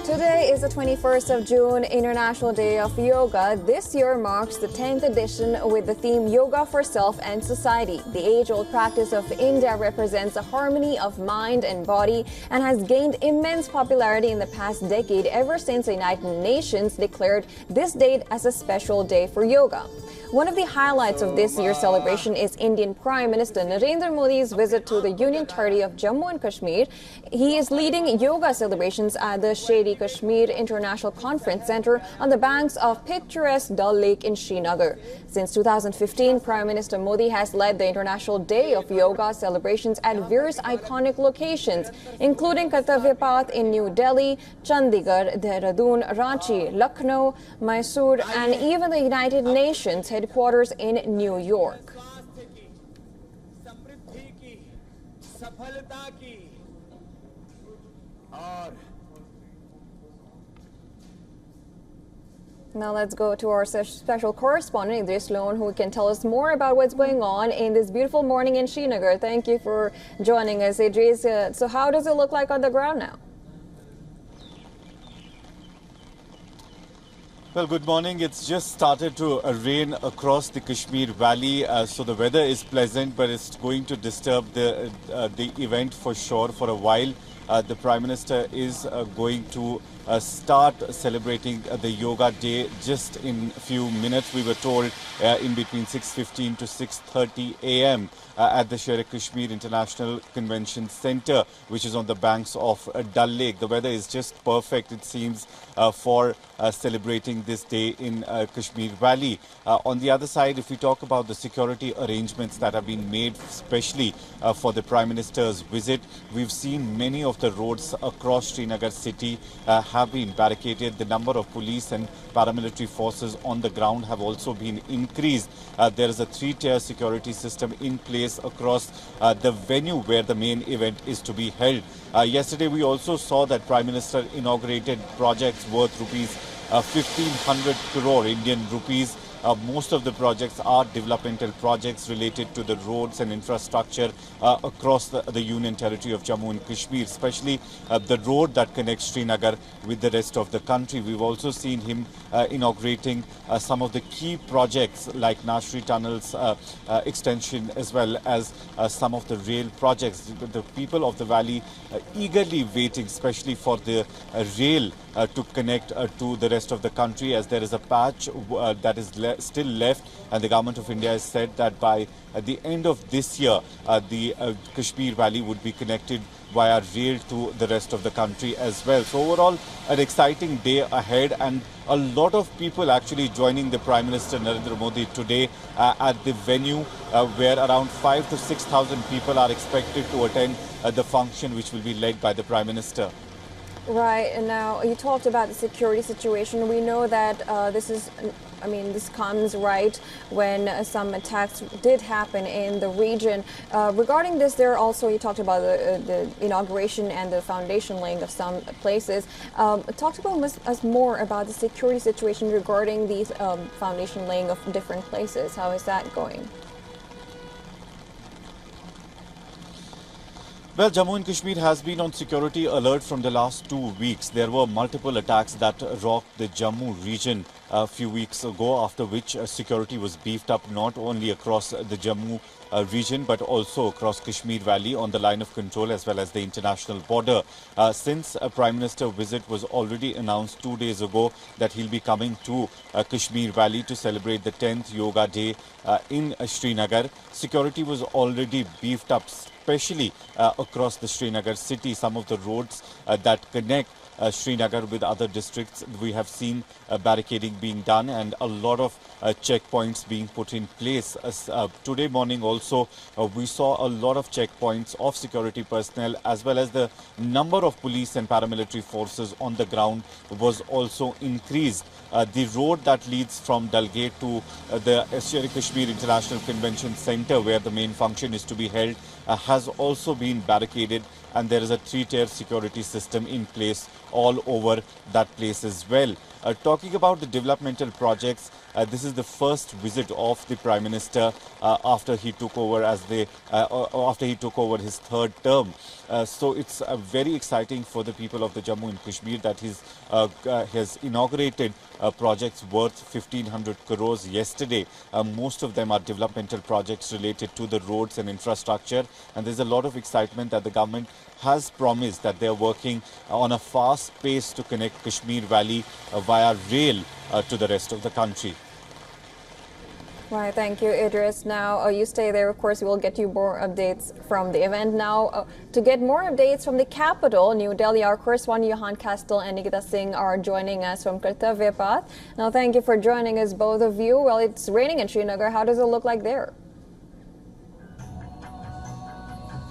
Today is the 21st of June, International Day of Yoga. This year marks the 10th edition with the theme Yoga for Self and Society. The age-old practice of India represents a harmony of mind and body and has gained immense popularity in the past decade ever since the United Nations declared this date as a special day for yoga. One of the highlights of this year's celebration is Indian Prime Minister Narendra Modi's visit to the Union Territory of Jammu and Kashmir. He is leading yoga celebrations at the Sher-e Kashmir International Conference Center on the banks of picturesque Dal Lake in Srinagar. Since 2015, Prime Minister Modi has led the International Day of Yoga celebrations at various iconic locations, including Kartavya Path in New Delhi, Chandigarh, Dehradun, Ranchi, Lucknow, Mysore, and even the United Nations headquarters in New York. Now let's go to our special correspondent, Idris Loan, who can tell us more about what's going on in this beautiful morning in Srinagar. Thank you for joining us, Idris. So how does it look like on the ground now? Well, good morning. It's just started to rain across the Kashmir Valley, so the weather is pleasant, but it's going to disturb the event for sure for a while. The Prime Minister is going to start celebrating the Yoga Day just in a few minutes. We were told in between 6:15 to 6:30 a.m. At the Sher-e Kashmir International Convention Center, which is on the banks of Dal Lake. The weather is just perfect, it seems, for celebrating this day in Kashmir Valley. On the other side, if we talk about the security arrangements that have been made, especially for the Prime Minister's visit, we've seen many of the roads across Srinagar city have been barricaded. The number of police and paramilitary forces on the ground have also been increased. There is a three-tier security system in place across the venue where the main event is to be held. Yesterday, we also saw that Prime Minister inaugurated projects worth rupees 1,500 crore Indian rupees. Most of the projects are developmental projects related to the roads and infrastructure across the Union Territory of Jammu and Kashmir, especially the road that connects Srinagar with the rest of the country. We've also seen him inaugurating some of the key projects like Nashri Tunnels extension, as well as some of the rail projects. The people of the valley eagerly waiting, especially for the rail to connect to the rest of the country, as there is a patch that is still left, and the Government of India has said that by the end of this year, the Kashmir Valley would be connected via rail to the rest of the country as well. So overall, an exciting day ahead, and a lot of people actually joining the Prime Minister Narendra Modi today at the venue, where around 5,000 to 6,000 people are expected to attend the function, which will be led by the Prime Minister. Right, and now you talked about the security situation. We know that this comes right when some attacks did happen in the region. Regarding this, you talked about the inauguration and the foundation laying of some places. Talk to us more about the security situation regarding these foundation laying of different places. How is that going? Well, Jammu and Kashmir has been on security alert from the last 2 weeks. There were multiple attacks that rocked the Jammu region a few weeks ago, after which security was beefed up not only across the Jammu region but also across Kashmir Valley on the line of control as well as the international border. Since a Prime Minister visit was already announced 2 days ago that he'll be coming to Kashmir Valley to celebrate the 10th Yoga Day in Srinagar, security was already beefed up, especially across the Srinagar city. Some of the roads that connect Srinagar with other districts, we have seen barricading being done and a lot of checkpoints being put in place. Today morning also, we saw a lot of checkpoints of security personnel, as well as the number of police and paramilitary forces on the ground was also increased. The road that leads from Dal Gate to the Sher-e Kashmir International Convention Center, where the main function is to be held, has also been barricaded, and there is a 3-tier security system in place all over that place as well. Talking about the developmental projects, this is the first visit of the Prime Minister after he took over his third term. So it's very exciting for the people of the Jammu and Kashmir that he has inaugurated projects worth 1,500 crores yesterday. Most of them are developmental projects related to the roads and infrastructure, and there's a lot of excitement that the government has promised that they're working on a fast pace to connect Kashmir Valley via rail to the rest of the country. Right, thank you, Idris. Now, you stay there. Of course, we will get you more updates from the event. Now, to get more updates from the capital, New Delhi, our correspondent Johan Kastel and Nikita Singh are joining us from Kartavya Path. Now, thank you for joining us, both of you. Well, it's raining in Srinagar. How does it look like there?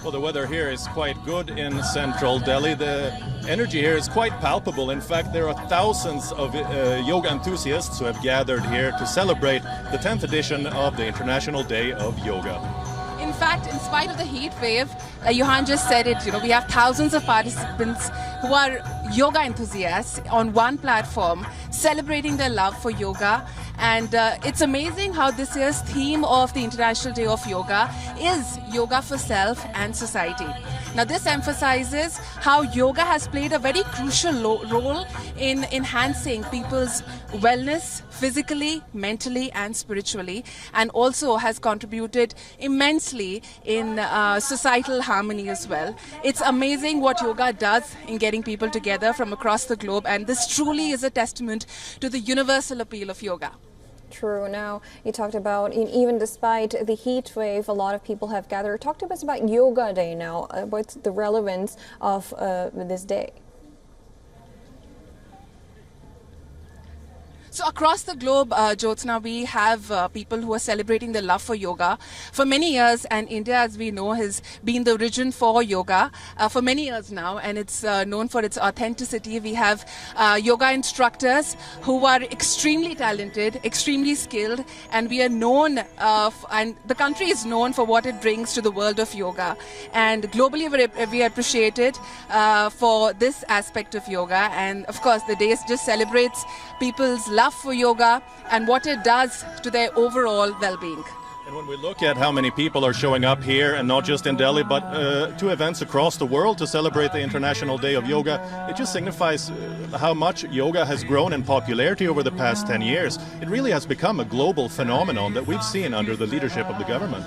Well, the weather here is quite good in central Delhi. The energy here is quite palpable. In fact, there are thousands of yoga enthusiasts who have gathered here to celebrate the 10th edition of the International Day of Yoga. In fact, in spite of the heat wave, Johan just said it, we have thousands of participants who are yoga enthusiasts on one platform celebrating their love for yoga. And it's amazing how this year's theme of the International Day of Yoga is yoga for self and society. Now, this emphasizes how yoga has played a very crucial role in enhancing people's wellness physically, mentally, and spiritually, and also has contributed immensely in societal harmony as well. It's amazing what yoga does in getting people together from across the globe, and this truly is a testament to the universal appeal of yoga. True. Now, you talked about, even despite the heat wave, a lot of people have gathered. Talk to us about Yoga Day now. What's the relevance of this day? So across the globe, Jyotsna, we have people who are celebrating their love for yoga. For many years, and India, as we know, has been the origin for yoga for many years now, and it's known for its authenticity. We have yoga instructors who are extremely talented, extremely skilled, and we are known, and the country is known for what it brings to the world of yoga. And globally, we are appreciated for this aspect of yoga. And of course, the day just celebrates people's love for yoga and what it does to their overall well-being. And when we look at how many people are showing up here, and not just in Delhi, but to events across the world to celebrate the International Day of Yoga, it just signifies how much yoga has grown in popularity over the past 10 years. It really has become a global phenomenon that we've seen under the leadership of the government.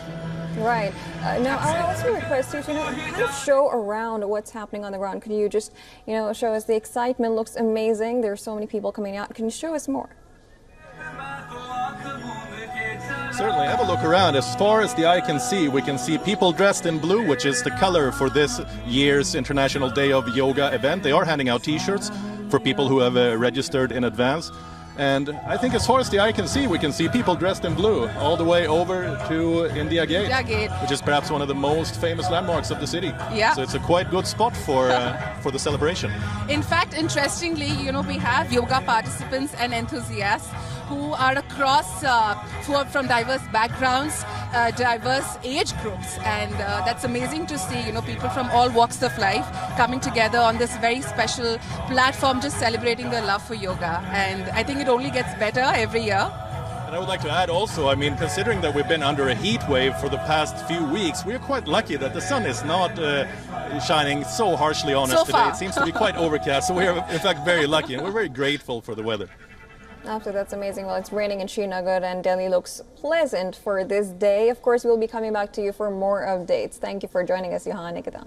Right. Now, I'll also request you to kind of show around what's happening on the ground. Could you just, show us the excitement? Looks amazing. There's so many people coming out. Can you show us more? Certainly, have a look around. As far as the eye can see, we can see people dressed in blue, which is the color for this year's International Day of Yoga event. They are handing out t-shirts for people who have registered in advance. And I think as far as the eye can see, we can see people dressed in blue all the way over to India Gate, which is perhaps one of the most famous landmarks of the city. Yeah. So it's a quite good spot for the celebration. In fact, interestingly, we have yoga participants and enthusiasts who are across, who are from diverse backgrounds, diverse age groups, and that's amazing to see, people from all walks of life coming together on this very special platform, just celebrating their love for yoga. And I think it only gets better every year. And I would like to add also, considering that we've been under a heat wave for the past few weeks, we're quite lucky that the sun is not shining so harshly on us today. It seems to be quite overcast, so we are in fact very lucky, and we're very grateful for the weather. Absolutely, that's amazing. Well, it's raining in Srinagar and Delhi looks pleasant for this day. Of course, we'll be coming back to you for more updates. Thank you for joining us, Johan, Nikita.